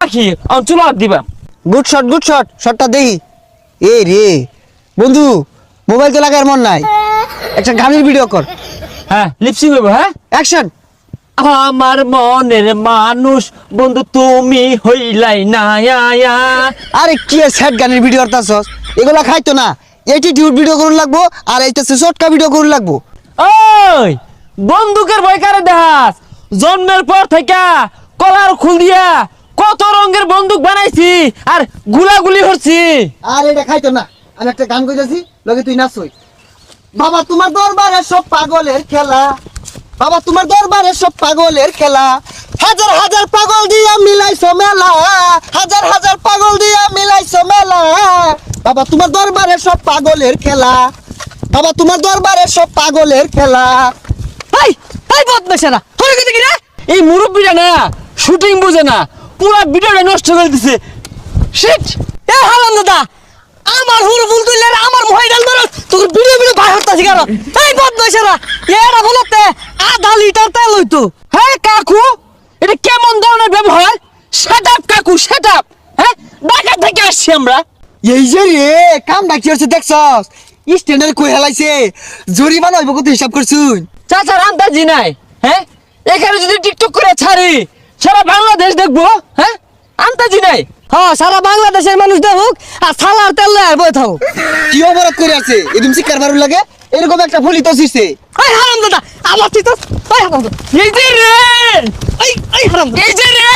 রাখি চুলা দিবা গুড শট শটটা দেই এ রে বন্ধু মোবাইল তো লাগার মন নাই একটা গানের ভিডিও কর হ্যাঁ লিপসিং হইব হ্যাঁ অ্যাকশন আমার মনের মানুষ বন্ধু তুমি হইলাই না আরে কি স্যাড গানের ভিডিও করতাছস এগুলা খাইতো না অ্যাটিটিউড ভিডিও করুন লাগবো আর এইটা শর্টকা ভিডিও করুন লাগবো ওই বন্দুকের ভয় কারে দেখাস জন্মের পর থেকে কলার খুল দিয়া কত রঙের বন্দুক বানাইছি আর গুলাগুলি হচ্ছি আর এটা খাইতো না আমি একটা গান কইতাছি লগে তুই নাচই বাবা তোমার দরবারে সব পাগলের খেলা বাবা তোমার দরবারে সব পাগলের খেলা হাজার হাজার পাগল দিয়া মিলাইছো মেলা হাজার হাজার পাগল দিয়া মিলাইছো মেলা বাবা তোমার দরবারে সব পাগলের খেলা বাবা তোমার দরবারে সব পাগলের খেলা এই এই বদমেশেরা হরে গেছে কি রে এই মুরব্বিটা না শুটিং বুঝে না পুরো ভিডিওটা নষ্ট করে দিছে শিট এ হালাম দাদা আমার হুল ফুল তুইলে আমার মহিদাল মারো তোর ভিডিও ভাই হতাছি কারণ এই বদমাইশেরা এরা বলতে আধা লিটার তেল হইতো হ্যাঁ কাকু এটা কেমন ধরনের ব্যবহার সেটআপ কাকু সেটআপ হ্যাঁ ঢাকা থেকে আসছি আমরা এই যে রে কাম ডাকি হচ্ছে দেখছস স্ট্যান্ডার্ড কই হেলাইছে জরিমানা হইব কত হিসাব করছুন চাচার আন্দাজি নাই হ্যাঁ এখানে যদি টিকটক করে ছাড়ি সারা বাংলাদেশ দেখবো হ্যাঁ আন্দাজি নাই হ্যাঁ সারা বাংলাদেশের মানুষ দেখুক আর সালার তেল লয়ে বই থাও কি অপরাধ করে আছে এদম শিকার মারুন লাগে এরকম একটা ফুলি তো শিখছে এই হারাম দাদা আমার তুই তো এই হারাম দাদা এই যে রে এই হারাম দাদা এই যে রে